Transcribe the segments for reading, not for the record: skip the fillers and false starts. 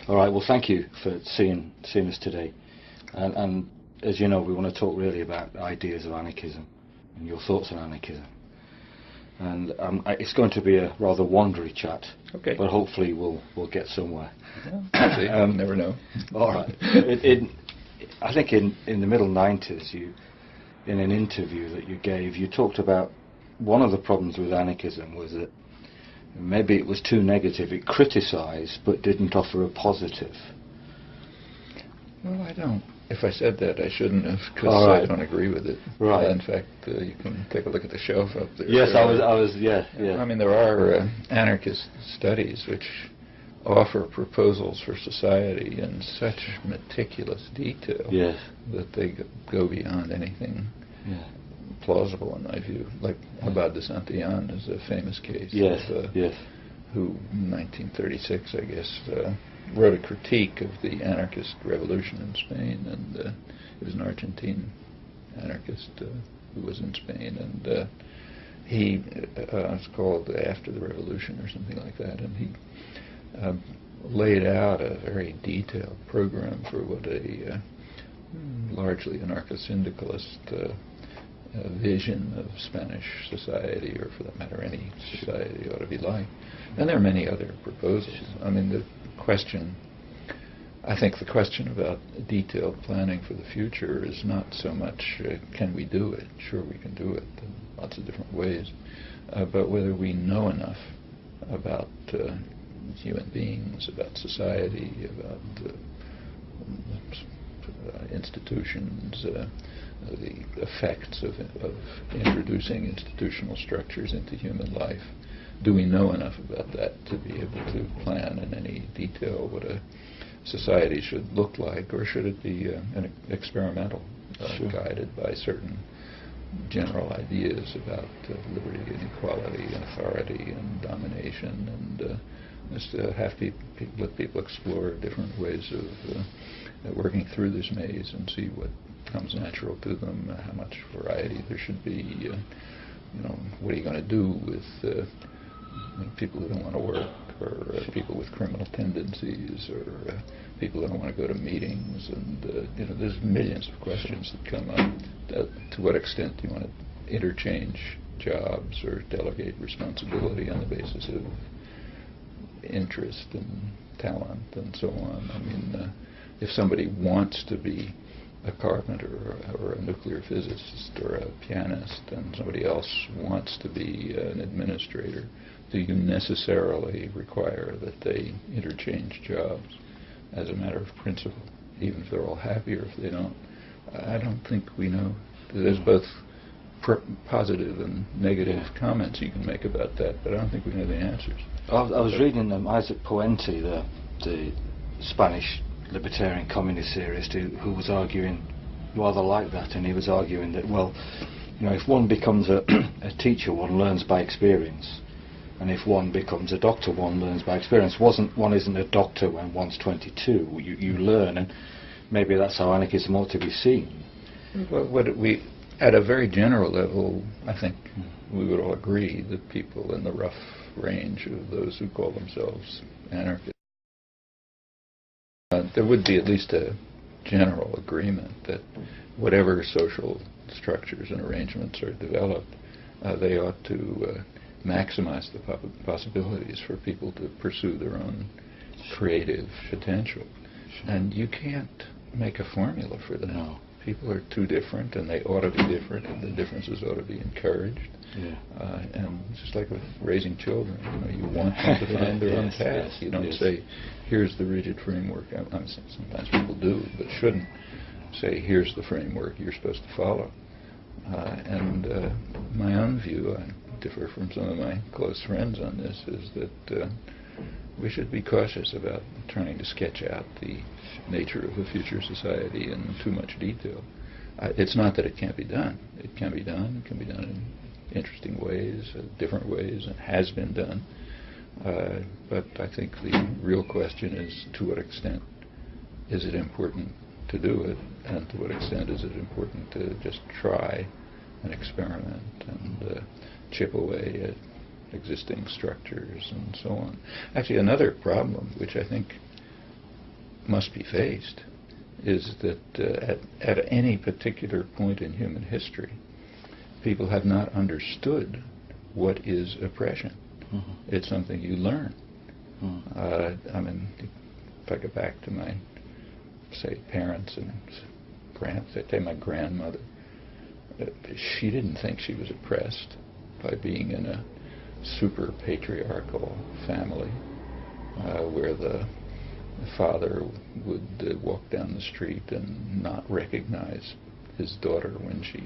All right. Well, thank you for seeing us today. And as you know, we want to talk really about ideas of anarchism and your thoughts on anarchism. And it's going to be a rather wandery chat. Okay. But hopefully we'll get somewhere. Yeah, you never know. All right. I think in the middle 90s, in an interview that you gave, you talked about one of the problems with anarchism was that maybe it was too negative. It criticised but didn't offer a positive. Well, I don't. If I said that, I shouldn't have, because I don't agree with it. Right. In fact, you can take a look at the shelf up there. Yes, I was. Yeah. I mean, there are anarchist studies which offer proposals for society in such meticulous detail that they go beyond anything plausible, in my view. Like Abad de Santillán is a famous case. Who, in 1936, I guess, wrote a critique of the anarchist revolution in Spain, and he was an Argentine anarchist who was in Spain, and he it's called After the Revolution or something like that, and he laid out a very detailed program for what a largely anarcho-syndicalist vision of Spanish society, or for that matter any society, ought to be like. And there are many other proposals. I mean, I think the question about detailed planning for the future is not so much can we do it? Sure, we can do it in lots of different ways, but whether we know enough about human beings, about society, about institutions, the effects of introducing institutional structures into human life. Do we know enough about that to be able to plan in any detail what a society should look like, or should it be an experimental, guided by certain general ideas about liberty and equality and authority and domination, and just let people explore different ways of working through this maze and see what comes natural to them, how much variety there should be. What are you going to do with people who don't want to work, or people with criminal tendencies, or people who don't want to go to meetings, and there's millions of questions that come up. To what extent do you want to interchange jobs or delegate responsibility on the basis of interest and talent and so on? I mean, if somebody wants to be a carpenter or a nuclear physicist or a pianist, and somebody else wants to be an administrator, do you necessarily require that they interchange jobs as a matter of principle, even if they're all happy, or if they don't? I don't think we know. There's both positive and negative comments you can make about that, but I don't think we know the answers. I was reading Isaac Puente, the Spanish libertarian communist theorist, who was arguing rather like that, and he was arguing that, well, if one becomes a teacher, one learns by experience, and if one becomes a doctor, one learns by experience. One isn't a doctor when one's 22. You learn, and maybe that's how anarchism ought to be seen. Well, at a very general level, I think we would all agree that people in the rough range of those who call themselves anarchists, there would be at least a general agreement that whatever social structures and arrangements are developed, they ought to maximize the possibilities for people to pursue their own creative potential. And you can't make a formula for that. No. People are too different, and they ought to be different, and the differences ought to be encouraged. And just like with raising children, you want them to find their own path. You don't say, here's the rigid framework. Sometimes people do, but shouldn't say, here's the framework you're supposed to follow. And my own view, I differ from some of my close friends on this, is that we should be cautious about trying to sketch out the nature of a future society in too much detail. It's not that it can't be done. It can be done. It can be done in interesting ways, different ways, and has been done. But I think the real question is, to what extent is it important to do it, and to what extent is it important to just try and experiment and chip away at existing structures and so on. Actually, another problem, which I think must be faced is that at any particular point in human history, people have not understood what is oppression. Mm-hmm. It's something you learn. Mm-hmm. I mean, if I go back to my, say, parents and say my grandmother, she didn't think she was oppressed by being in a super patriarchal family where the father would walk down the street and not recognize his daughter when she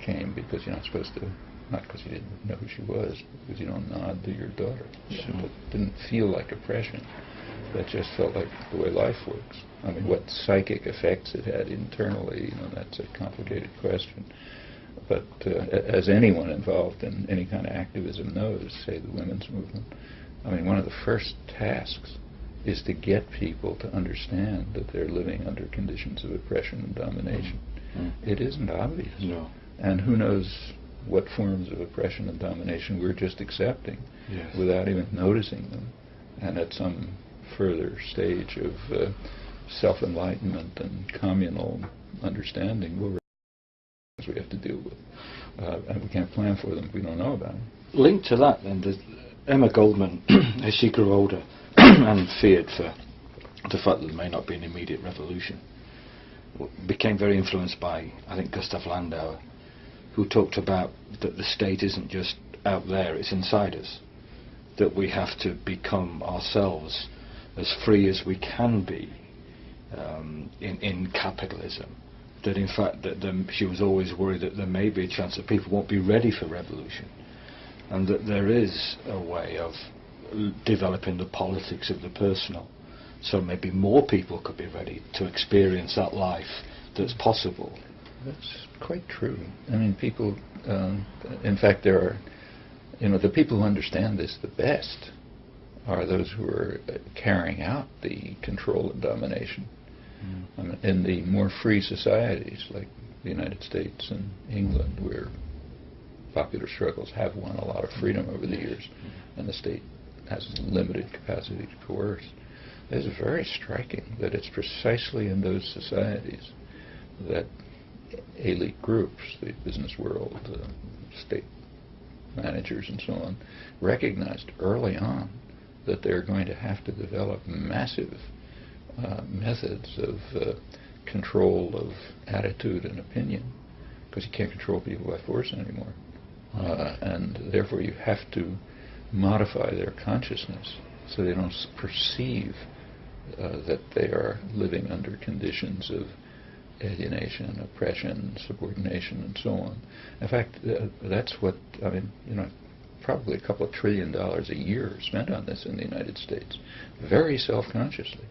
came because you're not supposed to, not because he didn't know who she was, but because you don't nod to your daughter. So it didn't feel like oppression. That just felt like the way life works. I mean, what psychic effects it had internally, that's a complicated question. But as anyone involved in any kind of activism knows, say the women's movement, I mean, one of the first tasks is to get people to understand that they're living under conditions of oppression and domination. Mm-hmm. It isn't obvious. No. And who knows what forms of oppression and domination we're just accepting without even noticing them. And at some further stage of self-enlightenment and communal understanding, we'll we have to deal with. And we can't plan for them if we don't know about them. Linked to that, then, Emma Goldman, as she grew older and feared for the fact that there may not be an immediate revolution, became very influenced by, I think, Gustav Landauer, who talked about that the state isn't just out there, it's inside us, that we have to become ourselves as free as we can be in capitalism. That in fact that she was always worried that there may be a chance that people won't be ready for revolution, and that there is a way of developing the politics of the personal, so maybe more people could be ready to experience that life that's possible. That's quite true. I mean, people, in fact, there are, the people who understand this the best are those who are carrying out the control and domination. I mean, in the more free societies like the United States and England, where popular struggles have won a lot of freedom over the years, and the state has limited capacity to coerce, it's very striking that it's precisely in those societies that elite groups, the business world, state managers and so on, recognized early on that they're going to have to develop massive methods of control of attitude and opinion, because you can't control people by force anymore. And therefore you have to modify their consciousness so they don't perceive that they are living under conditions of alienation, oppression, subordination, and so on. In fact, that's what, I mean, probably a couple of $1 trillion a year spent on this in the United States, very self-consciously.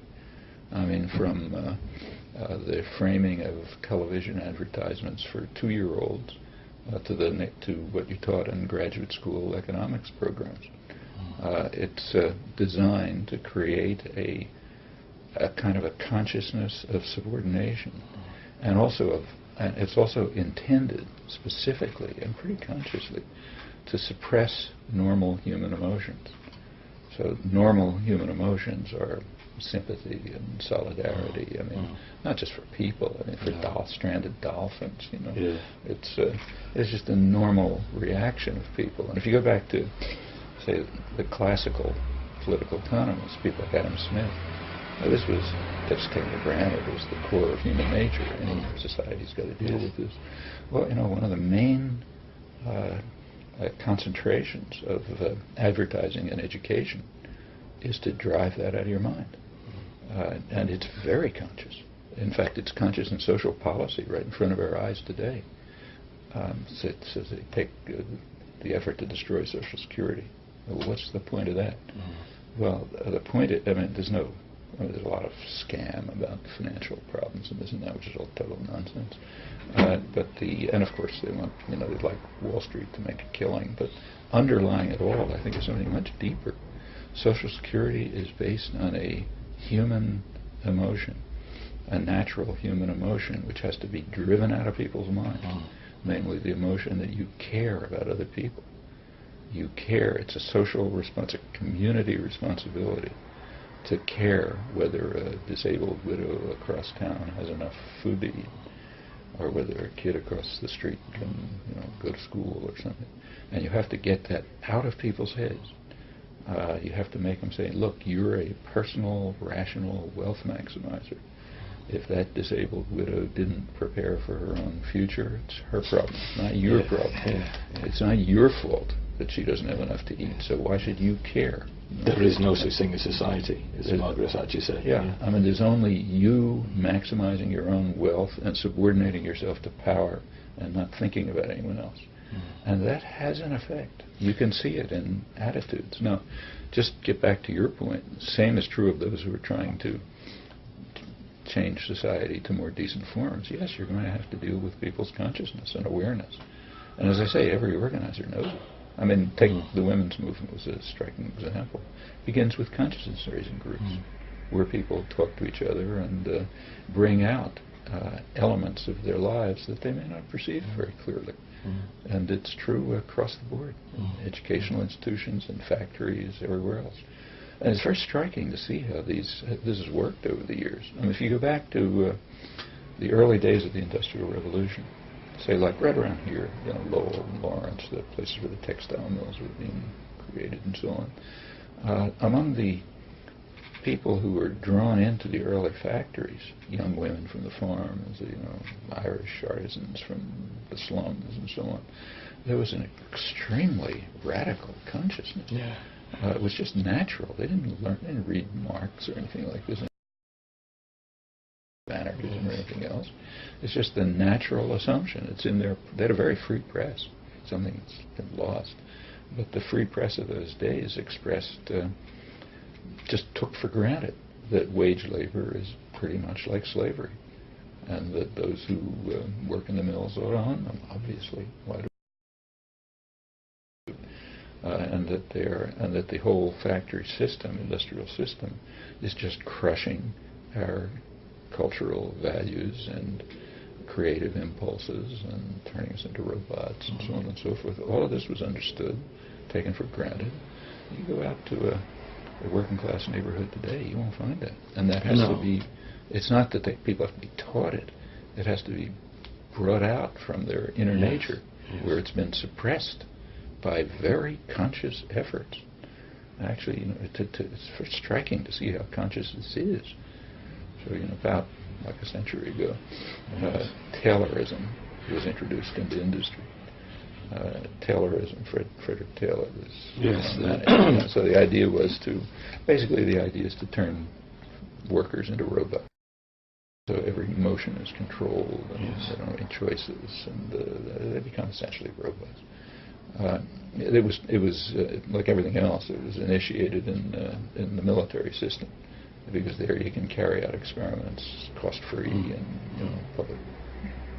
I mean, from the framing of television advertisements for 2-year-olds to what you taught in graduate school economics programs. It's designed to create a kind of a consciousness of subordination, and it's also intended specifically and pretty consciously to suppress normal human emotions. So normal human emotions are sympathy and solidarity. I mean, not just for people. I mean, for stranded dolphins. It's just a normal reaction of people. And if you go back to, say, the classical political economists, people like Adam Smith, this was taken for granted. It was the core of human nature. Any society's got to deal with this. Well, one of the main concentrations of advertising and education is to drive that out of your mind. And it's very conscious. In fact, it's conscious in social policy right in front of our eyes today. So they take the effort to destroy Social Security. Well, what's the point of that? Well, the point is, there's a lot of scam about financial problems and this and that, which is all total nonsense. And of course they want, they'd like Wall Street to make a killing, but underlying it all, I think, is something much deeper. Social Security is based on a human emotion, a natural human emotion, which has to be driven out of people's minds, namely the emotion that you care about other people. You care. It's a social response, a community responsibility to care whether a disabled widow across town has enough food to eat, or whether a kid across the street can, go to school or something. And you have to get that out of people's heads. You have to make them say, look, you're a personal, rational wealth maximizer. If that disabled widow didn't prepare for her own future, it's her problem, not your problem. It's not your fault that she doesn't have enough to eat, so why should you care? There is no such thing as society, as Margaret Thatcher said. Yeah, I mean, there's only you maximizing your own wealth and subordinating yourself to power and not thinking about anyone else. And that has an effect. You can see it in attitudes. Now, just get back to your point. The same is true of those who are trying to change society to more decent forms. Yes, you're going to have to deal with people's consciousness and awareness. And as I say, every organizer knows it. I mean, take the women's movement was a striking example. It begins with consciousness-raising groups, where people talk to each other and bring out elements of their lives that they may not perceive very clearly. And it's true across the board, in educational institutions and factories, everywhere else. And it's very striking to see how this has worked over the years. I mean, if you go back to the early days of the Industrial Revolution, say like right around here, Lowell and Lawrence, the places where the textile mills were being created and so on, among the people who were drawn into the early factories, young women from the farms, Irish artisans from the slums and so on, there was an extremely radical consciousness. It was just natural. They didn't read Marx or anything like this, Anarchism or anything else. It's just the natural assumption. It's in their. They had a very free press, something that's been lost. But the free press of those days expressed, just took for granted that wage labor is pretty much like slavery, and that those who work in the mills ought to own them, obviously. Why do and that the whole factory system, industrial system, is just crushing our cultural values and creative impulses and turning us into robots and so on and so forth. All of this was understood, taken for granted. You go out to a working class neighborhood today, you won't find that. And that has to be, it's not that people have to be taught it, it has to be brought out from their inner nature, where it's been suppressed by very conscious efforts. Actually, it's very striking to see how conscious this is. So, about like a century ago, Taylorism was introduced into industry. Taylorism, Frederick Taylor was. So the idea was to turn workers into robots. So every motion is controlled, and in choices, and they become essentially robots. It was like everything else. It was initiated in the military system, because there you can carry out experiments cost-free and public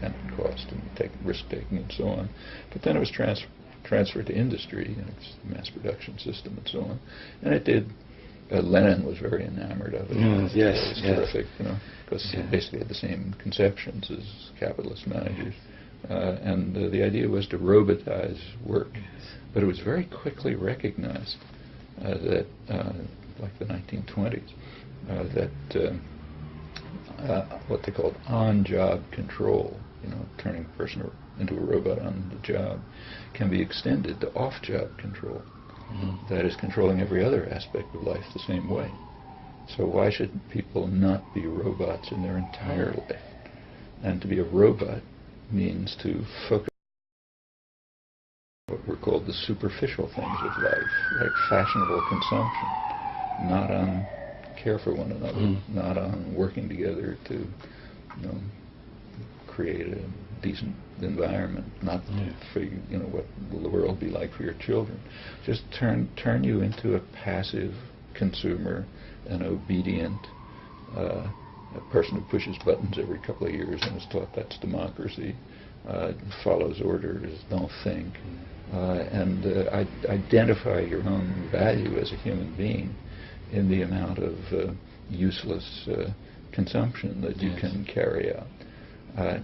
and cost and take risk-taking and so on. But then it was transferred to industry, and it's the mass production system and so on. And it did. Lenin was very enamored of it. It was terrific, because it basically had the same conceptions as capitalist managers. And the idea was to robotize work. But it was very quickly recognized that, like the 1920s, that what they called on-job control, turning a person into a robot on the job, can be extended to off-job control. That is, controlling every other aspect of life the same way. So why should people not be robots in their entire life? And to be a robot means to focus on what were called the superficial things of life, like fashionable consumption, not on care for one another, not on working together to create a decent environment, not for what will the world be like for your children. Just turn you into a passive consumer, an obedient a person who pushes buttons every couple of years and is taught that's democracy, follows orders, don't think, and identify your own value as a human being in the amount of useless consumption that you can carry out.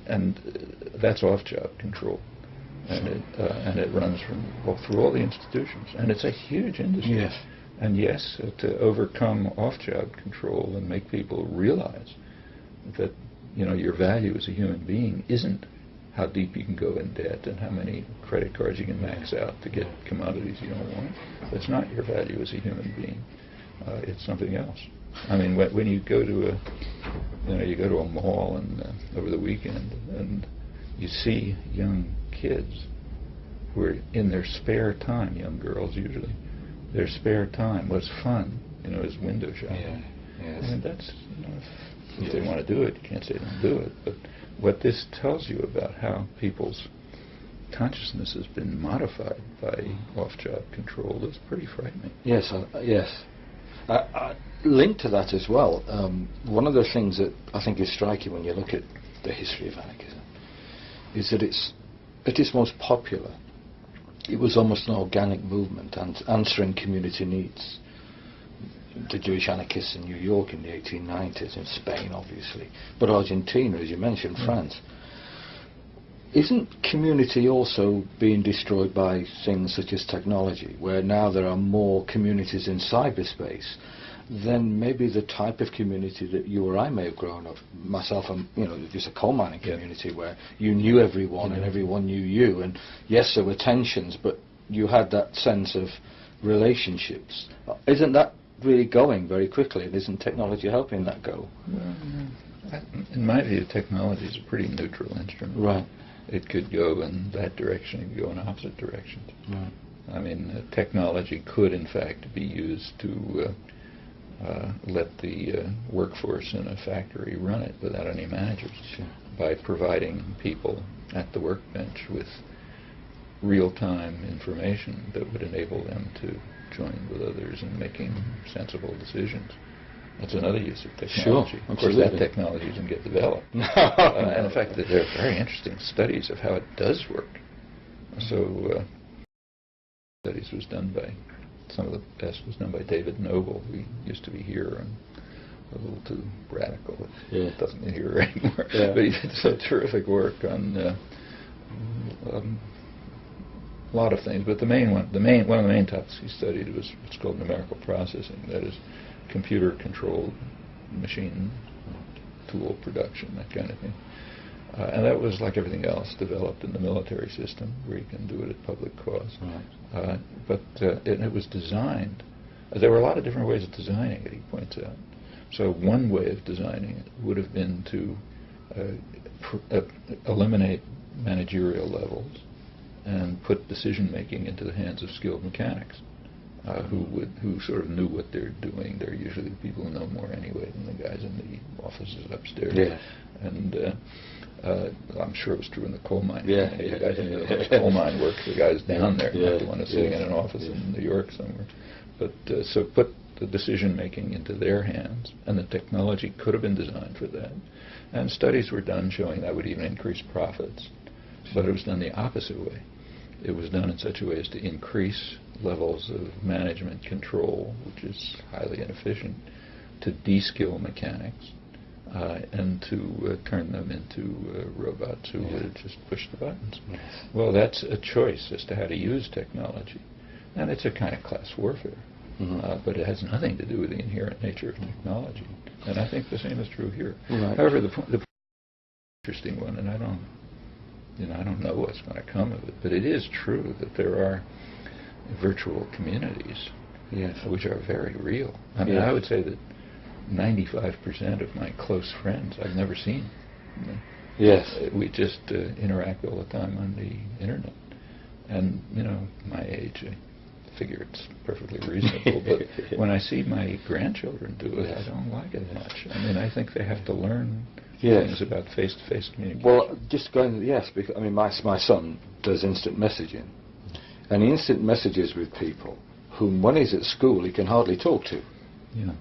And that's off-job control. And it runs through all the institutions. And it's a huge industry. And yes, to overcome off-job control and make people realize that, your value as a human being isn't how deep you can go in debt and how many credit cards you can max out to get commodities you don't want. That's not your value as a human being. It's something else. I mean, when you go to a mall and over the weekend and you see young kids who are in their spare time, young girls usually, their spare time, what's fun, is window shopping. Yeah. Yes. I mean, that's, if they want to do it, you can't say don't do it. But what this tells you about how people's consciousness has been modified by off-job control is pretty frightening. Yes, yes. Linked to that as well, one of the things that I think is striking when you look at the history of anarchism is that at its most popular, it was almost an organic movement and answering community needs. The Jewish anarchists in New York in the 1890s, in Spain obviously, but Argentina, as you mentioned, France. Isn't community also being destroyed by things such as technology, where now there are more communities in cyberspace than maybe the type of community that you or I may have grown up? Myself, just a coal mining community where you knew everyone and everyone knew you, and yes, there were tensions, but you had that sense of relationships. Isn't that really going very quickly, and isn't technology helping that go? Well, in my view, technology is a pretty neutral instrument. Right. It could go in that direction, it could go in opposite directions. Right. I mean, technology could, in fact, be used to let the workforce in a factory run it without any managers, by providing people at the workbench with real-time information that would enable them to join with others in making sensible decisions. That's another use of technology. Sure, of course, that technology doesn't get developed. And in fact, there are very interesting studies of how it does work. So, studies was done by, some of the best was done by David Noble, who used to be here and a little too radical. It doesn't be here anymore. Yeah. But he did some terrific work on a lot of things. But one of the main topics he studied was what's called numerical processing. That is, computer-controlled machine tool production, that kind of thing. And that was, like everything else, developed in the military system, where you can do it at public cost. Right. But it was designed. There were a lot of different ways of designing it, he points out. So one way of designing it would have been to eliminate managerial levels and put decision-making into the hands of skilled mechanics. Who sort of knew what they're doing. They're usually the people who know more anyway than the guys in the offices upstairs. Yeah. And I'm sure it was true in the coal mine. Yeah. The guys in the coal mine work, the guys down there, not the one who's sitting in an office in New York somewhere. But so put the decision-making into their hands, and the technology could have been designed for that. And studies were done showing that would even increase profits. But it was done the opposite way. It was done in such a way as to increase levels of management control, which is highly inefficient, to de-skill mechanics, and to turn them into robots who would just push the buttons. Yes. Well, that's a choice as to how to use technology. And it's a kind of class warfare. But it has nothing to do with the inherent nature of technology. And I think the same is true here. Right. However, the interesting one, and I don't know what's going to come of it, but it is true that there are virtual communities which are very real. I mean, I would say that 95% of my close friends I've never seen. Yes. We just interact all the time on the internet. And, my age, I figure it's perfectly reasonable, but when I see my grandchildren do it, I don't like it much. I mean, I think they have to learn things about face-to-face communication. Well, just going, because, my son does instant messaging, and he instant messages with people whom, when he's at school, he can hardly talk to. Yeah.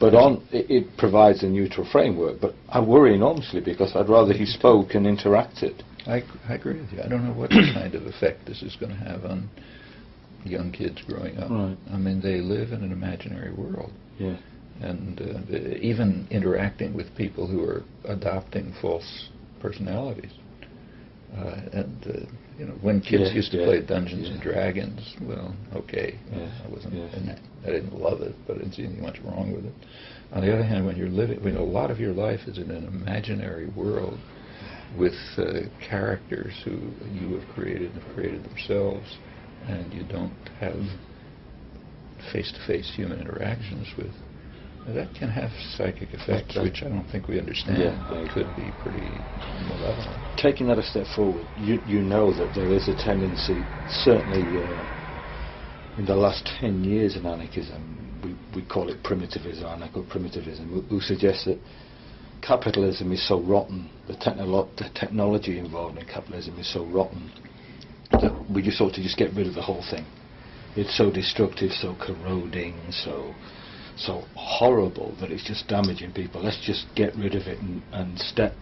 But it provides a neutral framework, but I worry enormously because I'd rather he spoke and interacted. I agree with you. I don't know what kind of effect this is going to have on young kids growing up. Right. I mean, they live in an imaginary world. Yeah. And even interacting with people who are adopting false personalities. When kids used to play Dungeons yeah. and Dragons, well, okay, I wasn't, I didn't love it, but I didn't see anything much wrong with it. On the other hand, when you're living, a lot of your life is in an imaginary world with characters who you have created themselves, and you don't have face-to-face human interactions with. That can have psychic effects, which I don't think we understand, but could be pretty malevolent. Taking that a step forward, you know that there is a tendency, certainly in the last 10 years in anarchism, we call it primitivism, anarcho-primitivism, who suggests that capitalism is so rotten, the technology involved in capitalism is so rotten, that we just ought to just get rid of the whole thing. It's so destructive, so corroding, so horrible that it's just damaging people. Let's just get rid of it and step,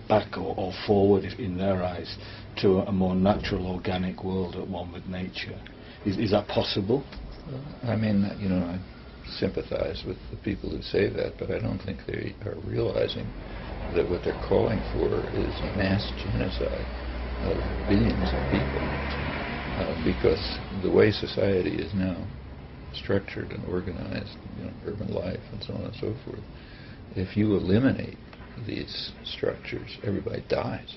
back or forward, in their eyes, to a more natural, organic world at one with nature. Is that possible? I mean, I sympathize with the people who say that, but I don't think they are realizing that what they're calling for is mass genocide of billions of people, because the way society is now structured and organized, urban life and so on and so forth, if you eliminate these structures, everybody dies.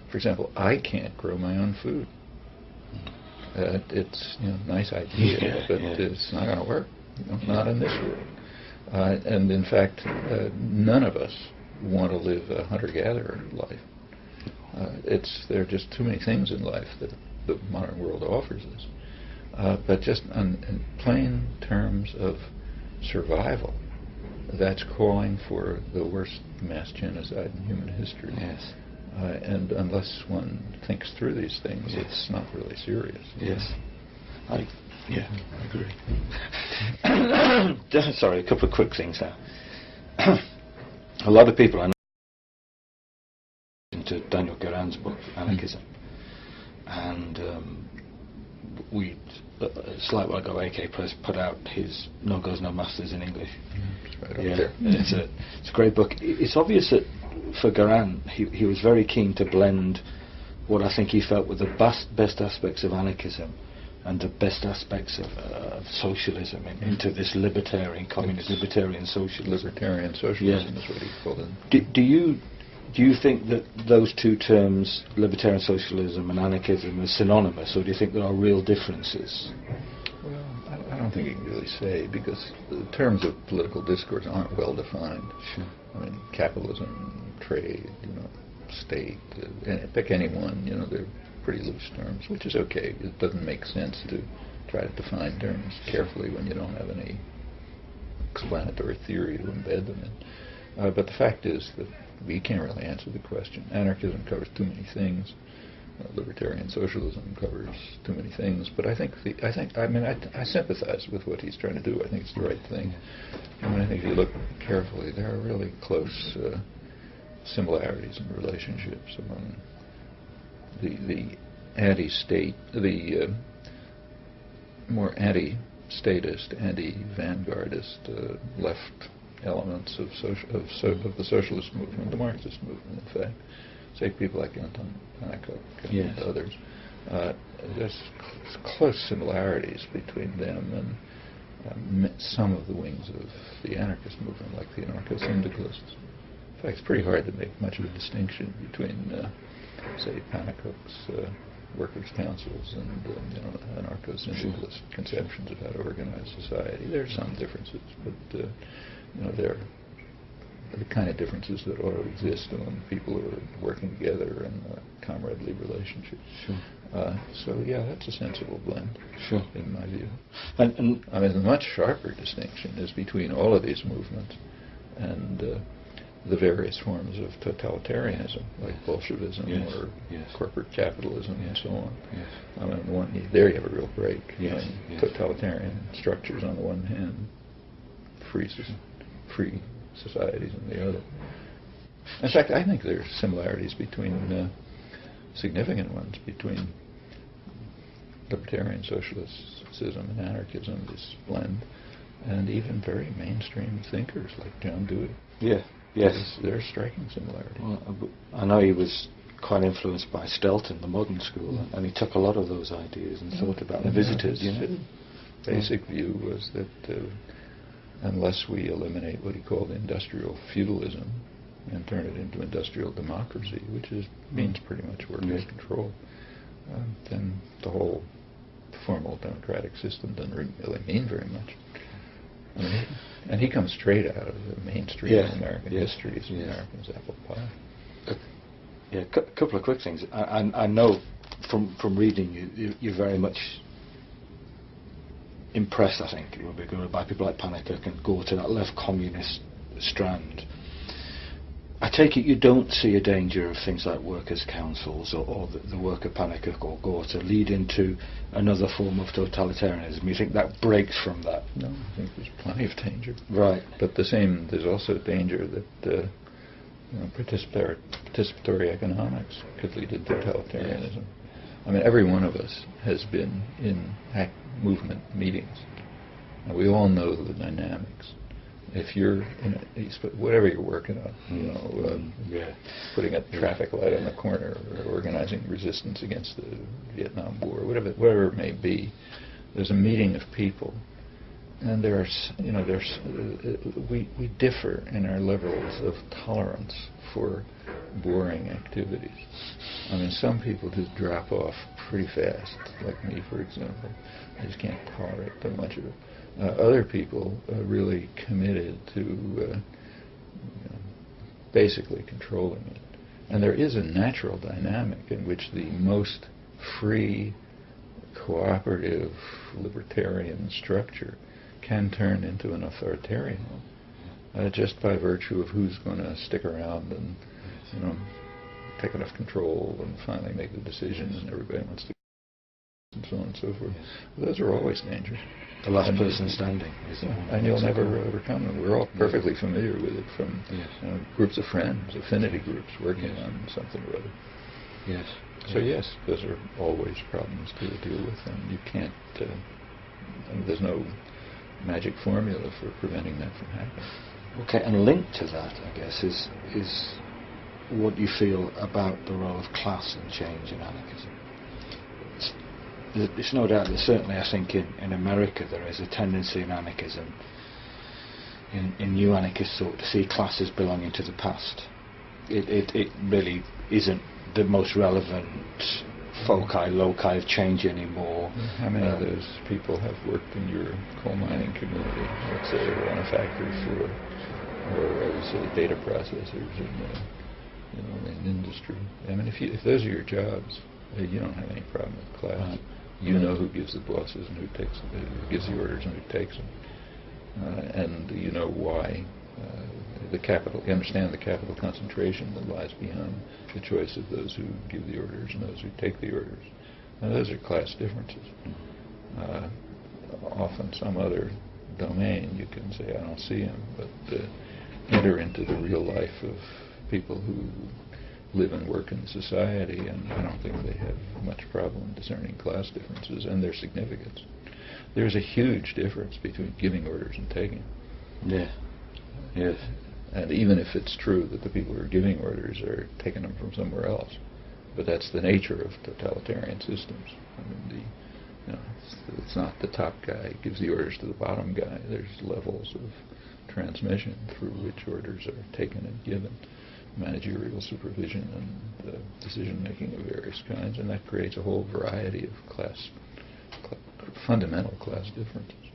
For example, I can't grow my own food. It's a nice idea, but it's not going to work. Not in this world. And in fact, none of us want to live a hunter-gatherer life. There are just too many things in life that the modern world offers us. But just in plain terms of survival, that's calling for the worst mass genocide in human history. Yes. And unless one thinks through these things, it's not really serious. Yes. I agree. Sorry, a couple of quick things now. A lot of people I know into Daniel Guérin's book, Anarchism, and a slight while ago, AK Press put out his No Goes No Masters in English. It's right up there. It's a great book. It's obvious that for Guérin, he was very keen to blend what I think he felt were the best aspects of anarchism and the best aspects of socialism into this libertarian, communist libertarian socialism. Libertarian socialism is what he called it. Do you think that those two terms, libertarian socialism and anarchism, are synonymous, or do you think there are real differences? Well, I don't think you can really say, because the terms of political discourse aren't well defined. Sure. I mean, capitalism, trade, state, pick any one, they're pretty loose terms, which is okay. It doesn't make sense to try to define terms carefully when you don't have any explanatory theory to embed them in. But the fact is that we can't really answer the question. Anarchism covers too many things. Libertarian socialism covers too many things. But I sympathize with what he's trying to do. I think it's the right thing. I think if you look carefully, there are really close similarities and relationships among the anti-state, the more anti-statist, anti-vanguardist left elements of the socialist movement, the Marxist movement, in fact. Say people like Anton Pannekow and others. There's close similarities between them and some of the wings of the anarchist movement, like the anarcho-syndicalists. In fact, it's pretty hard to make much of a distinction between, say, Pannekow's workers' councils and anarcho-syndicalist conceptions of how to organize society. There are some differences, but they're the kind of differences that ought to exist among people who are working together in a comradely relationship. Sure. That's a sensible blend, sure, in my view. And I mean, the much sharper distinction is between all of these movements and the various forms of totalitarianism, like Bolshevism or corporate capitalism and so on. Yes. I mean, there you have a real break. Yes. Totalitarian structures on the one hand, free societies on the other. In fact, I think there are similarities between, significant ones, between libertarian socialism and anarchism, this blend, and even very mainstream thinkers like John Dewey. Yeah. Yes. There are striking similarities. Well, I know he was quite influenced by Stelton, the modern school, and he took a lot of those ideas and thought about and visited. His basic view was that unless we eliminate what he called industrial feudalism and turn it into industrial democracy, which means pretty much workers' control, then the whole formal democratic system doesn't really mean very much. I mean, and he comes straight out of the mainstream American history as American's apple pie. A couple of quick things. I know from reading you're very much impressed, I think, it would be good, by people like Pannekoek and Gorter, that left communist strand. I take it you don't see a danger of things like workers' councils or the work of Pannekoek or Gorter leading to another form of totalitarianism. You think that breaks from that? No, I think there's plenty of danger. Right. But there's also danger that participatory economics could lead to totalitarianism. Yes. I mean, every one of us has been in movement meetings, and we all know the dynamics. If you're whatever you're working on, putting a traffic light on the corner, or organizing resistance against the Vietnam War, whatever it may be, there's a meeting of people, and we differ in our levels of tolerance for boring activities. I mean, some people just drop off pretty fast, like me, for example. I just can't tolerate that much of it. Other people are really committed to basically controlling it. And there is a natural dynamic in which the most free, cooperative, libertarian structure can turn into an authoritarian one, just by virtue of who's going to stick around and take enough control and finally make the decisions, and everybody wants to, and so on and so forth. Those are always dangerous. The last person standing. And you'll never overcome them. We're all perfectly familiar with it from groups of friends, affinity groups, working on something or other. Yes. So yes, those are always problems to deal with, and you can't. There's no magic formula for preventing that from happening. Okay, and linked to that, I guess, is what you feel about the role of class in change in anarchism. It's no doubt that certainly I think in America there is a tendency in anarchism, in new anarchist thought, to see classes belonging to the past. It really isn't the most relevant loci of change anymore. How many of those people have worked in your coal mining community, let's say, or on a factory floor, or I would say data processors in industry? I mean, if those are your jobs, you don't have any problem with class. You know who gives the bosses and who gives the orders and who takes them, and you know why. You understand the capital concentration that lies behind the choice of those who give the orders and those who take the orders. Now, those are class differences. Often some other domain you can say, I don't see them, but enter into the real life of people who live and work in society, and I don't think they have much problem discerning class differences and their significance. There's a huge difference between giving orders and taking. Yeah. Yes. And even if it's true that the people who are giving orders are taking them from somewhere else, but that's the nature of totalitarian systems. I mean, it's not the top guy gives the orders to the bottom guy. There's levels of transmission through which orders are taken and given, managerial supervision and decision-making of various kinds, and that creates a whole variety of fundamental class differences.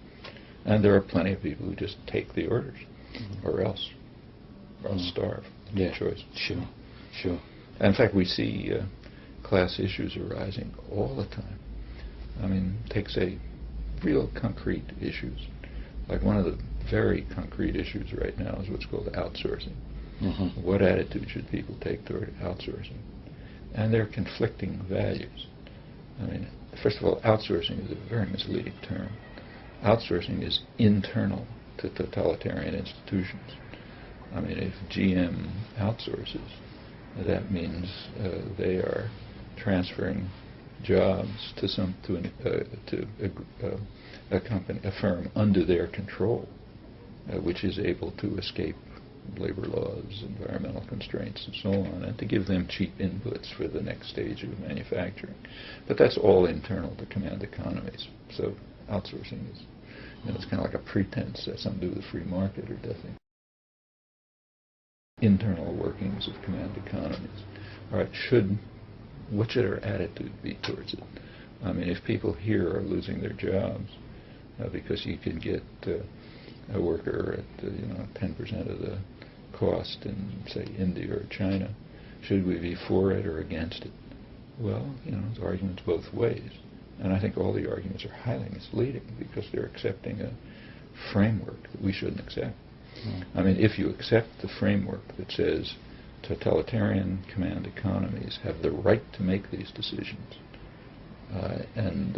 And there are plenty of people who just take the orders, or else starve. No choice. Sure. And in fact, we see class issues arising all the time. I mean, take, say, real concrete issues. Like one of the very concrete issues right now is what's called outsourcing. Mm-hmm. What attitude should people take toward outsourcing? And they're conflicting values. I mean, first of all, outsourcing is a very misleading term. Outsourcing is internal to totalitarian institutions. I mean, if GM outsources, that means they are transferring jobs to a company, a firm under their control, which is able to escape labor laws, environmental constraints, and so on, and to give them cheap inputs for the next stage of manufacturing. But that's all internal to command economies. So outsourcing is, it's kind of like a pretense that something to do with the free market or nothing. Internal workings of command economies. All right, what should our attitude be towards it? I mean, if people here are losing their jobs because you can get a worker at 10% of the cost in, say, India or China, should we be for it or against it? Well, there's arguments both ways. And I think all the arguments are highly misleading because they're accepting a framework that we shouldn't accept. I mean, if you accept the framework that says totalitarian command economies have the right to make these decisions, and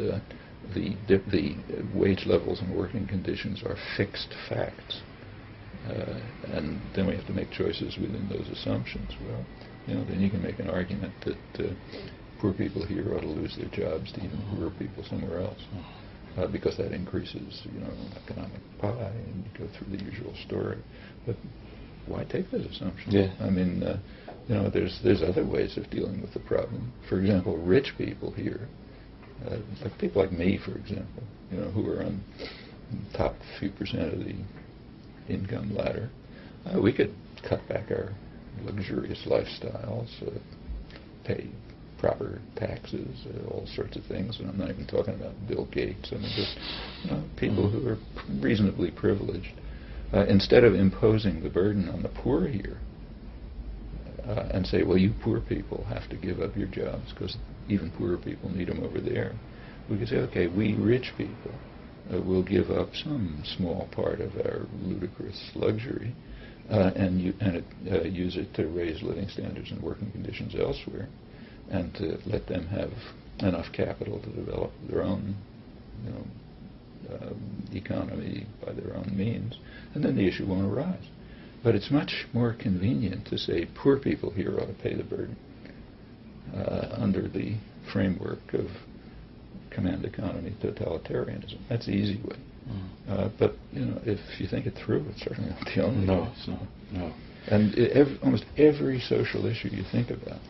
the wage levels and working conditions are fixed facts, and then we have to make choices within those assumptions. Well, then you can make an argument that poor people here ought to lose their jobs to even poorer people somewhere else, because that increases, economic pie, and you go through the usual story. But why take those assumptions? Yeah. I mean, there's other ways of dealing with the problem. For example, rich people here, like people like me, for example, who are on the top few percent of the income ladder, we could cut back our luxurious lifestyles, pay proper taxes, all sorts of things. And I'm not even talking about Bill Gates. I mean, just people who are reasonably privileged. Instead of imposing the burden on the poor here and say, well, you poor people have to give up your jobs because even poorer people need them over there, we could say, okay, we rich people will give up some small part of our ludicrous luxury and use it to raise living standards and working conditions elsewhere, and to let them have enough capital to develop their own economy by their own means, and then the issue won't arise. But it's much more convenient to say poor people here ought to pay the burden under the framework of command economy totalitarianism. That's the easy way. But if you think it through, it's certainly not the only way. No. And almost every social issue you think about,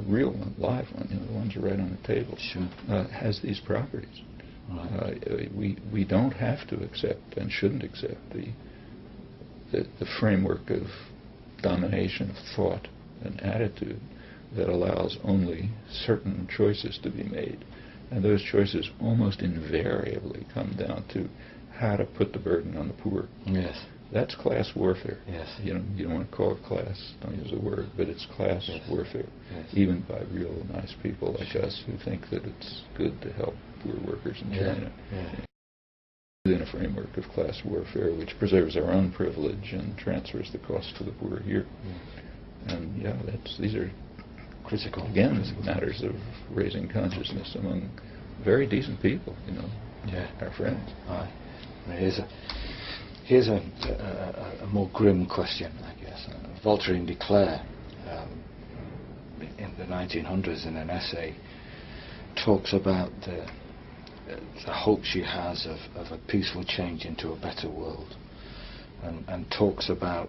real one, live one, the ones right on the table, sure, has these properties. Right. We don't have to accept and shouldn't accept the framework of domination of thought and attitude that allows only certain choices to be made. And those choices almost invariably come down to how to put the burden on the poor. Yes. That's class warfare. Yes. You don't want to call it class, don't use the word, but it's class warfare, even by real nice people like us who think that it's good to help poor workers in China. Within a framework of class warfare which preserves our own privilege and transfers the cost to the poor here. And these are critical matters of raising consciousness among very decent people, our friends. Here's a more grim question, I guess. Voltaire de Cleyre, in the 1900s, in an essay, talks about the hope she has of a peaceful change into a better world, and talks about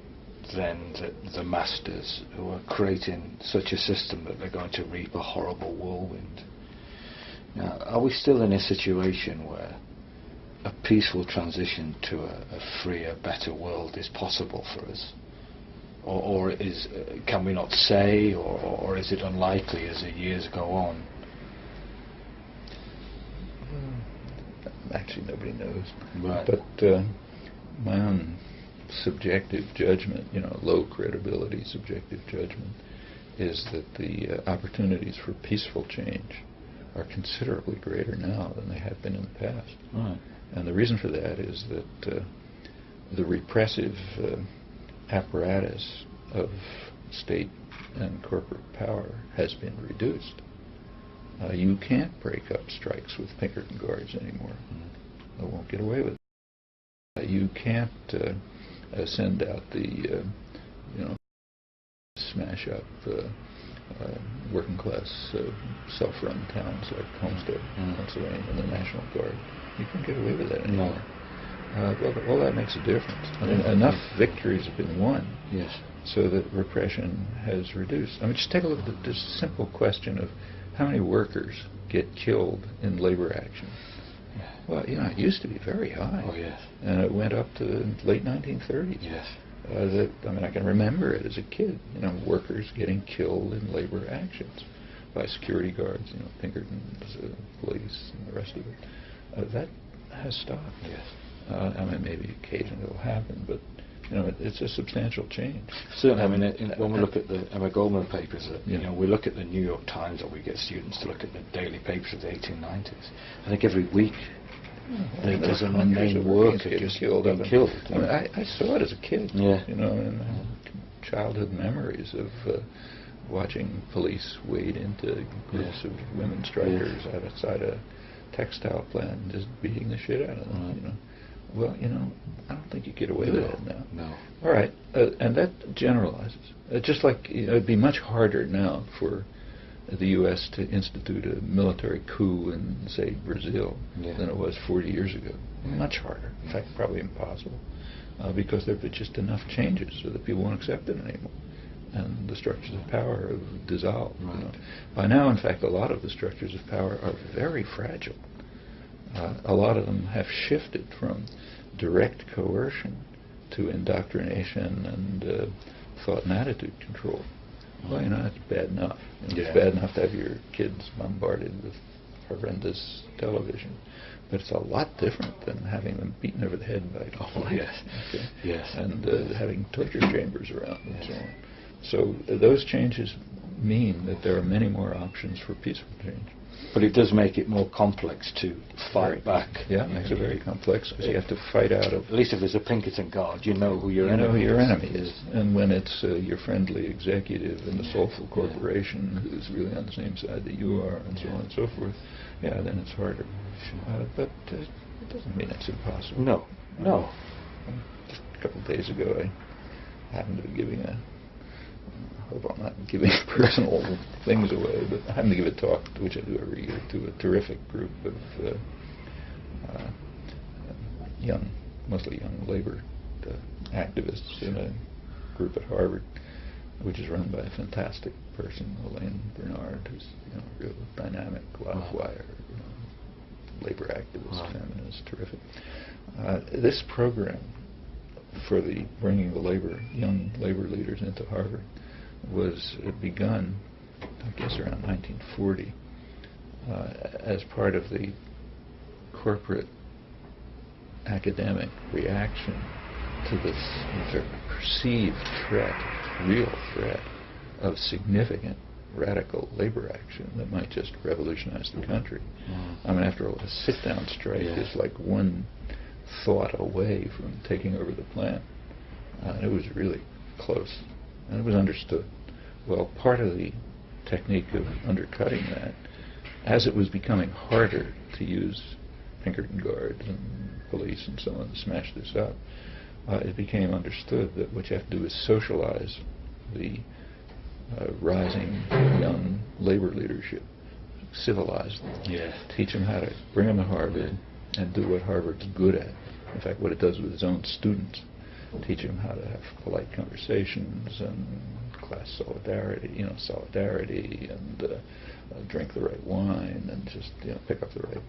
then the masters who are creating such a system that they're going to reap a horrible whirlwind. Now, are we still in a situation where a peaceful transition to a freer, better world is possible for us? Or can we not say, or is it unlikely as the years go on? Actually, nobody knows. Right. But my own subjective judgment, low credibility subjective judgment, is that the opportunities for peaceful change are considerably greater now than they have been in the past. Right. And the reason for that is that the repressive apparatus of state and corporate power has been reduced. You can't break up strikes with Pinkerton guards anymore. They won't get away with it. You can't send out the, smash up working class self-run towns like Homestead, Pennsylvania, and the National Guard. You can't get away with that anymore. Well, that makes a difference. I mean, enough victories have been won. Yes. So that repression has reduced. I mean, just take a look at this simple question of how many workers get killed in labor action. Well, it used to be very high. Oh, yes. And it went up to the late 1930s. Yes. I can remember it as a kid, workers getting killed in labor actions by security guards, Pinkertons, police, and the rest of it. That has stopped. Yes. Maybe occasionally it will happen, but it's a substantial change. Certainly, when we look at the Emma Goldman papers, we look at the New York Times, or we get students to look at the daily papers of the 1890s. I think every week there's an unnamed worker just killed. I saw it as a kid. Yeah. In childhood memories of watching police wade into groups of women strikers outside a textile plant and just beating the shit out of them. Well, I don't think you get away with it now. No. All right, and that generalizes. Just like it'd be much harder now for the U.S. to institute a military coup in, say, Brazil than it was 40 years ago. Much harder. In fact, probably impossible, because there have been just enough changes so that people won't accept it anymore, and the structures of power have dissolved. Right. By now, in fact, a lot of the structures of power are very fragile. A lot of them have shifted from direct coercion to indoctrination and thought and attitude control. Well, that's bad enough. It's bad enough to have your kids bombarded with horrendous television, but it's a lot different than having them beaten over the head by police. Yes. And having torture chambers around and so on. So those changes mean that there are many more options for peaceful change. But it does make it more complex to fight back. Yeah, it makes it very complex because you have to fight out of... At least if there's a Pinkerton guard, you know who your enemy is. You know who your enemy is. And when it's your friendly executive in the soulful corporation who's really on the same side that you are and so on and so forth, then it's harder. But it doesn't mean it's impossible. No. Just a couple of days ago, I happened to be giving I hope I'm not giving personal things away, but I happen to give a talk, which I do every year, to a terrific group of mostly young labor activists in a group at Harvard, which is run by a fantastic person, Elaine Bernard, who's a real dynamic, live wire, labor activist, feminist, terrific. This program for the bringing the young labor leaders into Harvard was begun, I guess, around 1940 as part of the corporate academic reaction to this perceived threat, real threat, of significant radical labor action that might just revolutionize the country. After all, a sit-down strike is like one thought away from taking over the plant. It was really close, and it was understood. Well, part of the technique of undercutting that, as it was becoming harder to use Pinkerton guards and police and so on to smash this up, it became understood that what you have to do is socialize the rising young labor leadership, civilize them, teach them how to bring them to Harvard and do what Harvard's good at. In fact, what it does with its own students, teach them how to have polite conversations and class solidarity, and drink the right wine and just pick up the right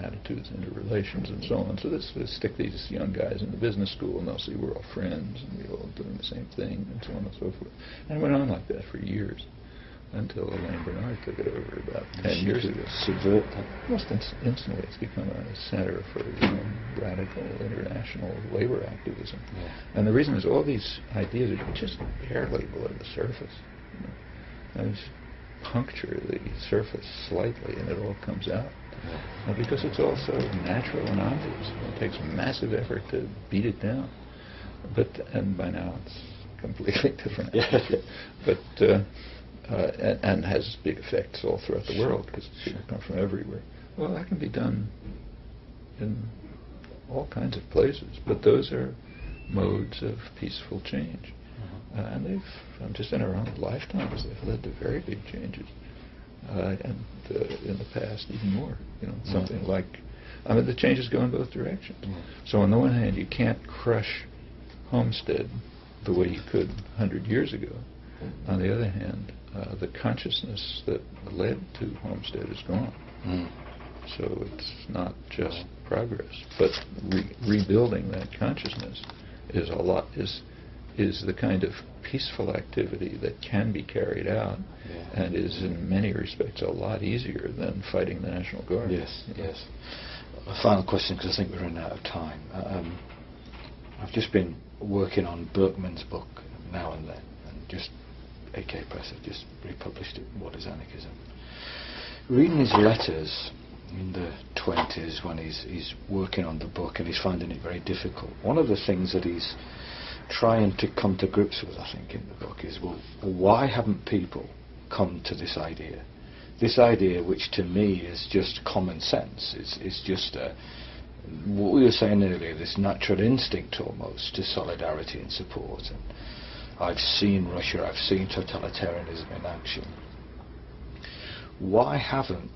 attitudes into relations and so on. So this stick these young guys in the business school, and they'll see we're all friends and we're all doing the same thing and so on and so forth. And it went on like that for years until Elaine Bernard took it over about 10 years ago. Subvert that. Almost instantly, it's become a center for radical international labor activism. And the reason is all these ideas are just barely below the surface. And just puncture the surface slightly, and it all comes out. Because it's all so natural and obvious. It takes massive effort to beat it down. And by now it's completely different. And has big effects all throughout the world because people come from everywhere. Well, that can be done in all kinds of places, but those are modes of peaceful change. And they've, just in our own lifetimes, they've led to very big changes. And in the past, even more. Something like I mean, the changes go in both directions. So on the one hand, you can't crush Homestead the way you could 100 years ago. On the other hand, the consciousness that led to Homestead is gone. So it's not just progress, but rebuilding that consciousness is the kind of peaceful activity that can be carried out, and is in many respects a lot easier than fighting the National Guard. Yes. A final question, because I think we're running out of time. I've just been working on Berkman's book now and then, and just AK Press have just republished it, What is Anarchism? Reading his letters in the 20s when he's working on the book and he's finding it very difficult, one of the things that he's trying to come to grips with, I think, in the book is, well, why haven't people come to this idea? This idea, which to me is just common sense, it's just what we were saying earlier, this natural instinct almost to solidarity and support. And I've seen Russia, I've seen totalitarianism in action. Why haven't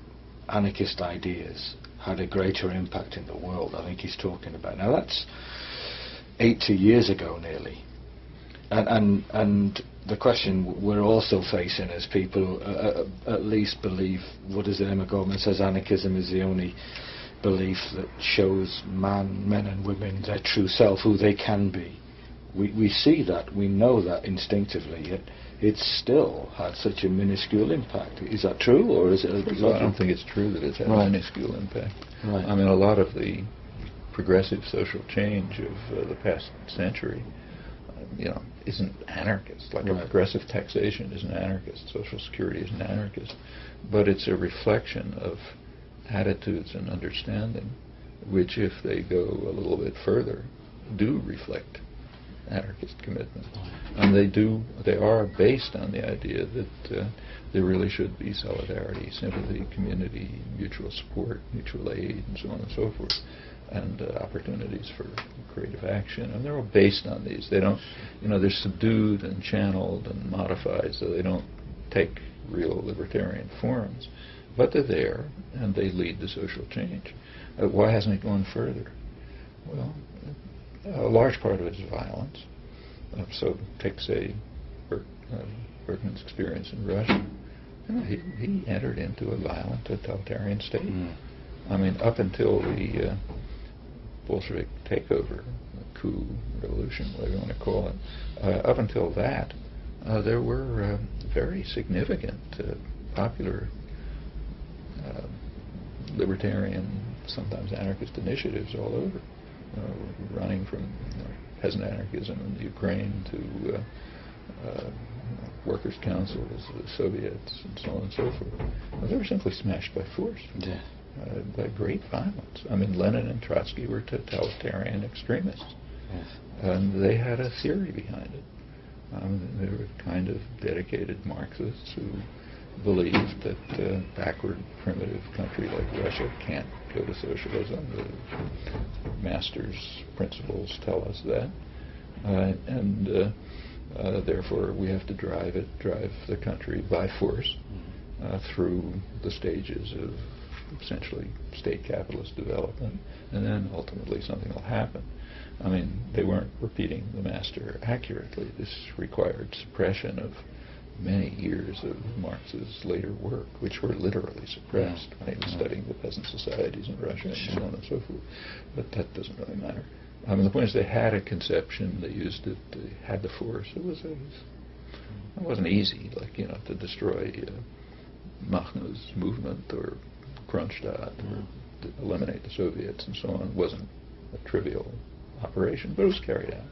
anarchist ideas had a greater impact in the world? I think he's talking about. Now that's 80 years ago nearly. And the question we're also facing as people at least believe, what is it, Emma Goldman says, anarchism is the only belief that shows men and women their true self, who they can be. We see that, we know that instinctively, yet it's still had such a minuscule impact. Is that true, or is it a lot? I don't think it's true that it's had a minuscule impact. Right. I mean, a lot of the progressive social change of the past century, isn't anarchist. Like a progressive taxation isn't anarchist, Social Security isn't anarchist, but it's a reflection of attitudes and understanding, which, if they go a little bit further, do reflect anarchist commitment. And they are based on the idea that there really should be solidarity, sympathy, community, mutual support, mutual aid, and so on and so forth, and opportunities for creative action. And they're all based on these. They don't, they're subdued and channeled and modified, so they don't take real libertarian forms. But they're there, and they lead to social change. Why hasn't it gone further? Well, a large part of it is violence. So take, say, Berkman's experience in Russia. He entered into a violent totalitarian state. I mean, up until the Bolshevik takeover, coup, revolution, whatever you want to call it, up until that, there were very significant popular libertarian, sometimes anarchist initiatives all over, running from peasant anarchism in the Ukraine to workers' councils, the Soviets, and so on and so forth. They were simply smashed by force, by great violence. I mean, Lenin and Trotsky were totalitarian extremists, and they had a theory behind it. They were kind of dedicated Marxists who believed that a backward, primitive country like Russia can't go to socialism. The master's principles tell us that. And therefore we have to drive the country by force through the stages of essentially state capitalist development, and then ultimately something will happen. I mean, they weren't repeating the master accurately. This required suppression of many years of Marx's later work, which were literally suppressed when he was studying the peasant societies in Russia and so on and so forth. But that doesn't really matter. I mean, the point is they had a conception, they used it, they had the force. It wasn't easy, to destroy Makhno's movement or Kronstadt or to eliminate the Soviets and so on. It wasn't a trivial operation, but it was carried out.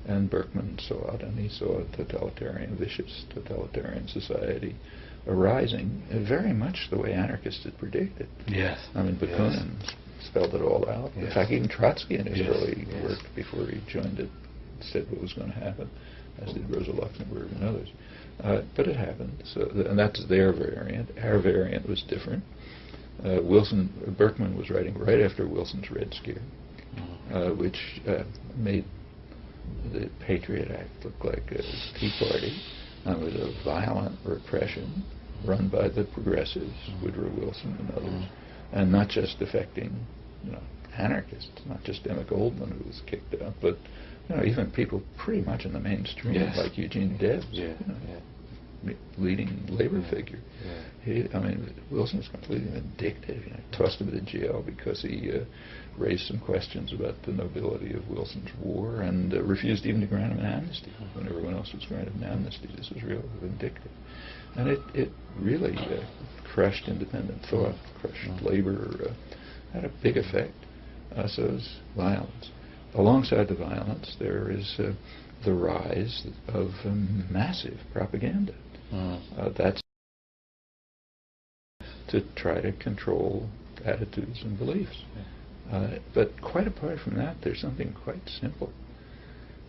And Berkman saw it, and he saw a vicious totalitarian society arising very much the way anarchists had predicted. Yes. I mean, Bakunin spelled it all out. In fact, even Trotsky in his early work before he joined it said what was going to happen, as did Rosa Luxemburg and others. But it happened. And that's their variant. Our variant was different. Berkman was writing right after Wilson's Red Scare, which made the Patriot Act look like a Tea Party. It was a violent repression run by the progressives, Woodrow Wilson and others, and not just affecting anarchists, not just Emma Goldman, who was kicked out, but even people pretty much in the mainstream, yes. like Eugene Debs, leading labor figure. Wilson was completely vindictive. Tossed him into jail because he raised some questions about the nobility of Wilson's war and refused even to grant him an amnesty when everyone else was granted an amnesty. This was real vindictive. And it really crushed independent thought, crushed labor, had a big effect. So it was violence. Alongside the violence, there is the rise of massive propaganda. That's to try to control attitudes and beliefs. But quite apart from that, there's something quite simple.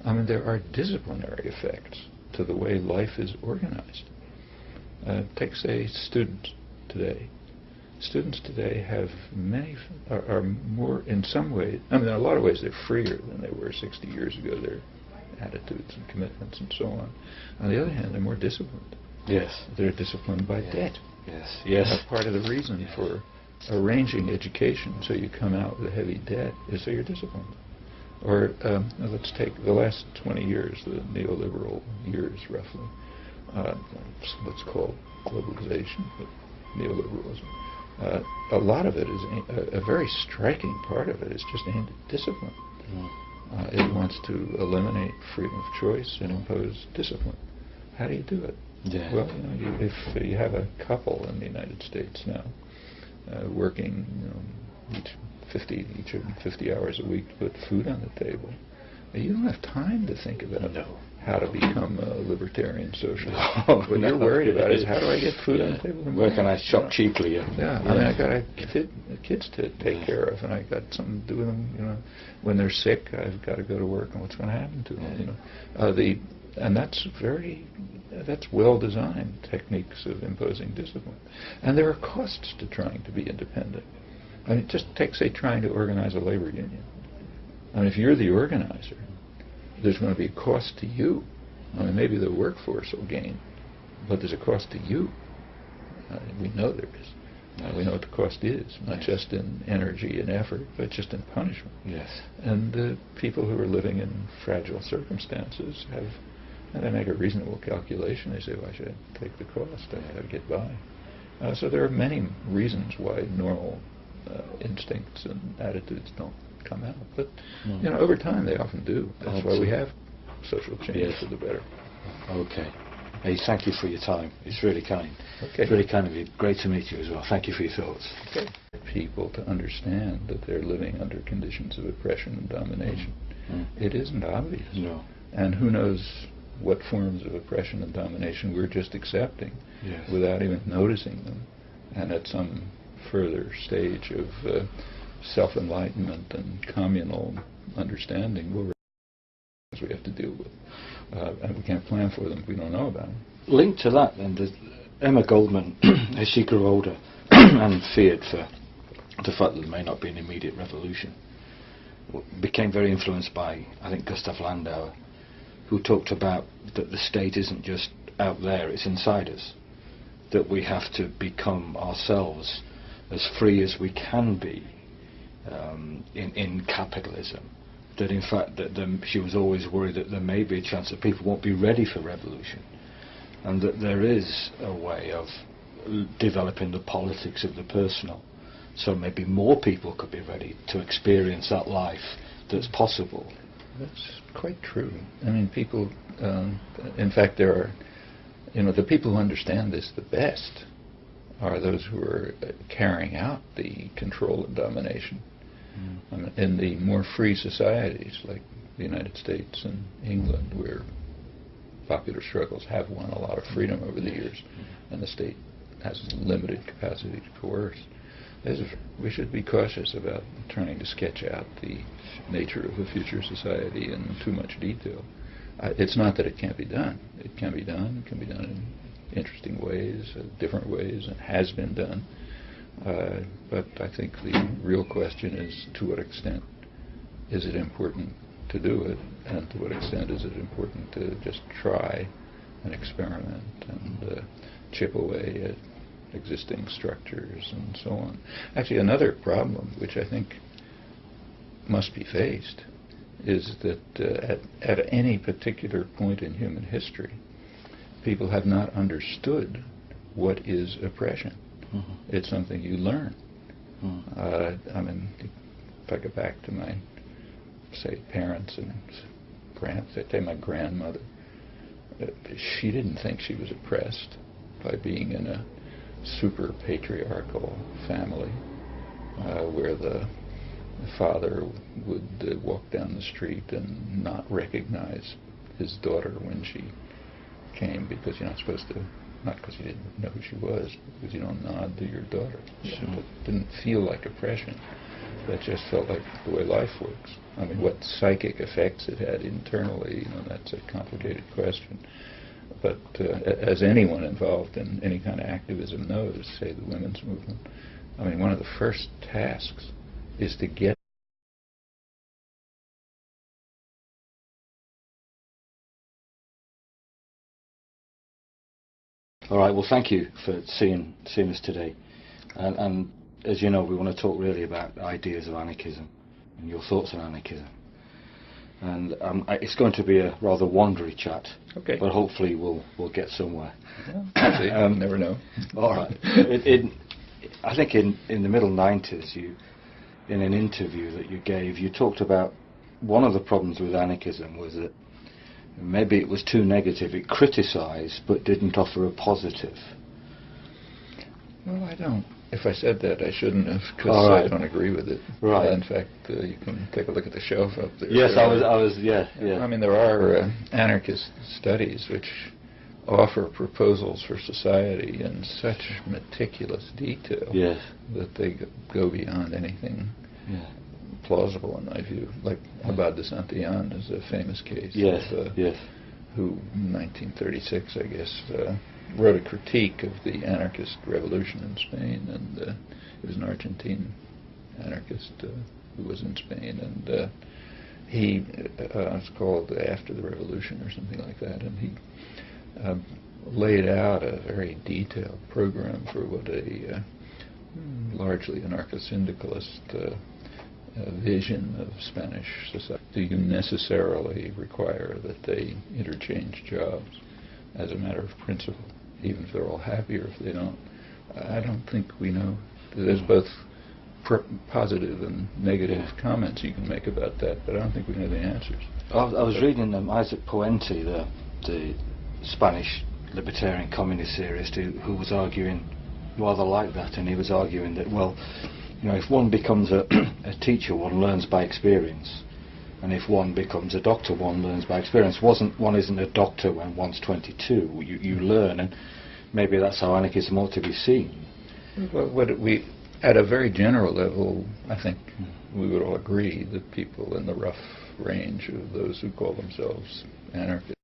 There are disciplinary effects to the way life is organized. Take, say, students today. Students today have are more, in some ways, in a lot of ways they're freer than they were 60 years ago, their attitudes and commitments and so on. On the other hand, they're more disciplined. Yes. They're disciplined by debt. Yes. Yes. That's part of the reason for arranging education so you come out with a heavy debt is so you're disciplined. Or let's take the last 20 years, the neoliberal years roughly. What's called globalization, but neoliberalism. A lot of it is a very striking part of it is just aimed at discipline. It wants to eliminate freedom of choice and impose discipline. How do you do it? Yeah. Well, if you have a couple in the United States now working, each of them 50 hours a week to put food on the table, you don't have time to think about how to become a libertarian socialist. What you're worried about is how do I get food on the table? Where can I shop cheaply? I got kids to take care of, and I got something to do with them. When they're sick, I've got to go to work, and what's going to happen to them? And that's well-designed techniques of imposing discipline. And there are costs to trying to be independent. Just take, say, trying to organize a labor union. If you're the organizer, there's going to be a cost to you. Maybe the workforce will gain, but there's a cost to you. We know there is. We know what the cost is, not just in energy and effort, but just in punishment. Yes. And the people who are living in fragile circumstances they make a reasonable calculation. They say, why should I take the cost? I've got to get by. So there are many reasons why normal instincts and attitudes don't come out. But, over time they often do. That's why we have social change for the better. Okay. Hey, thank you for your time. It's really kind. Okay. It's really kind of you. Great to meet you as well. Thank you for your thoughts. Okay. People to understand that they're living under conditions of oppression and domination. It isn't obvious. No. And who knows what forms of oppression and domination we're just accepting without even noticing them. And at some further stage of self-enlightenment and communal understanding, we have to deal with. And we can't plan for them if we don't know about them. Linked to that, then, Emma Goldman, as she grew older and feared for the fact that there may not be an immediate revolution, became very influenced by, I think, Gustav Landauer, who talked about that the state isn't just out there, it's inside us, that we have to become ourselves as free as we can be in capitalism. That in fact that she was always worried that there may be a chance that people won't be ready for revolution, and that there is a way of developing the politics of the personal, so maybe more people could be ready to experience that life that's possible. That's quite true. People, in fact, there are, the people who understand this the best are those who are carrying out the control and domination. In the more free societies like the United States and England, where popular struggles have won a lot of freedom over the years, and the state has limited capacity to coerce, we should be cautious about trying to sketch out the nature of a future society in too much detail. It's not that it can't be done. It can be done. It can be done in interesting ways, different ways, and has been done. But I think the real question is, to what extent is it important to do it, and to what extent is it important to just try and experiment and chip away at existing structures and so on. Actually, another problem, which I think must be faced is that at any particular point in human history, people have not understood what is oppression. Mm-hmm. It's something you learn. Mm-hmm. I mean, if I go back to my, say, parents and say my grandmother, she didn't think she was oppressed by being in a super patriarchal family where the father would walk down the street and not recognize his daughter when she came because you're not supposed to, not because you didn't know who she was, but because you don't nod to your daughter. So it didn't feel like oppression. That just felt like the way life works. I mean, what psychic effects it had internally, that's a complicated question. But as anyone involved in any kind of activism knows, say the women's movement, I mean, one of the first tasks is to get All right. Well, thank you for seeing us today. And as you know, we want to talk really about ideas of anarchism and your thoughts on anarchism. And it's going to be a rather wandery chat, okay, but hopefully we'll get somewhere. Yeah, see, never know. All right. I think in the middle 90s, in an interview that you gave, you talked about one of the problems with anarchism was that maybe it was too negative. It criticised but didn't offer a positive. Well, I don't. If I said that, I shouldn't have, because I don't agree with it. Right. In fact, you can take a look at the shelf up there. Yes, I was. Yeah. I mean, there are anarchist studies which offer proposals for society in such meticulous detail that they go beyond anything plausible in my view. Like Abad de Santillán is a famous case. Who, in 1936, I guess, wrote a critique of the anarchist revolution in Spain, and he was an Argentine anarchist who was in Spain, and he it's called After the Revolution or something like that, and he laid out a very detailed program for what a largely anarcho-syndicalist vision of Spanish society. Do you necessarily require that they interchange jobs as a matter of principle, even if they're all happier if they don't? I don't think we know. There's both positive and negative comments you can make about that, but I don't think we know the answers. I was reading Isaac Puente, the Spanish libertarian communist theorist, who was arguing rather like that, and he was arguing that, well, if one becomes a teacher, one learns by experience, and if one becomes a doctor, one learns by experience. One isn't a doctor when one's 22. You learn, and maybe that's how anarchism ought to be seen. Well, at a very general level, I think we would all agree that people in the rough range of those who call themselves anarchists,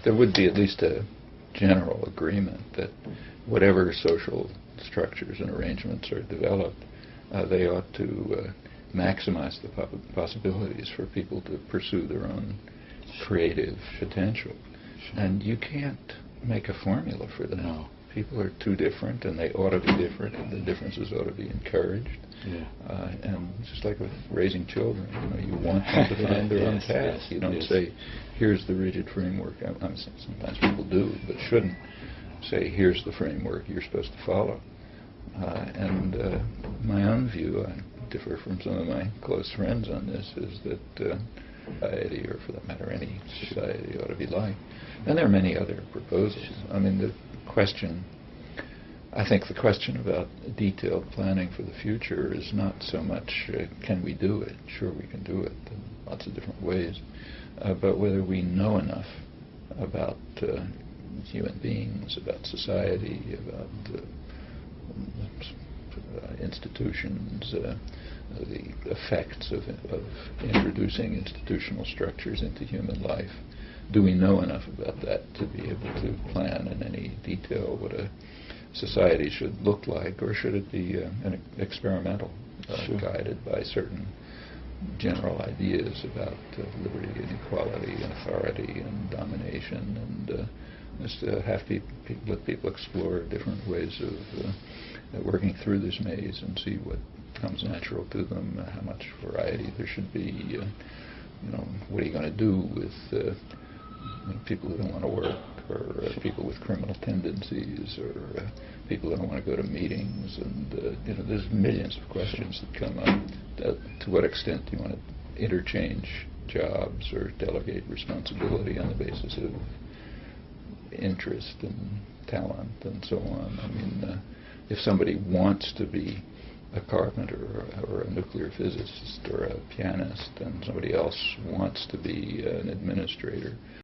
there would be at least a general agreement that whatever social structures and arrangements are developed, they ought to maximize the possibilities for people to pursue their own creative potential. And you can't make a formula for that. No. People are too different, and they ought to be different, and the differences ought to be encouraged. And just like with raising children, you want them to find their own path. You don't say, here's the rigid framework. I'm saying sometimes people do, but shouldn't say, here's the framework you're supposed to follow. And my own view, I differ from some of my close friends on this, is that society, or for that matter any society, ought to be like. And there are many other proposals. I mean, I think the question about detailed planning for the future is not so much can we do it. Sure, we can do it in lots of different ways, but whether we know enough about human beings, about society, about institutions, the effects of introducing institutional structures into human life. Do we know enough about that to be able to plan in any detail what a society should look like, or should it be an experimental, guided by certain general ideas about liberty and equality and authority and domination, and just let people explore different ways of working through this maze and see what comes natural to them, how much variety there should be. What are you going to do with people who don't want to work, or people with criminal tendencies, or people who don't want to go to meetings? And there's millions of questions that come up. To what extent do you want to interchange jobs or delegate responsibility on the basis of interest and talent and so on? I mean, if somebody wants to be a carpenter or a nuclear physicist or a pianist, and somebody else wants to be an administrator,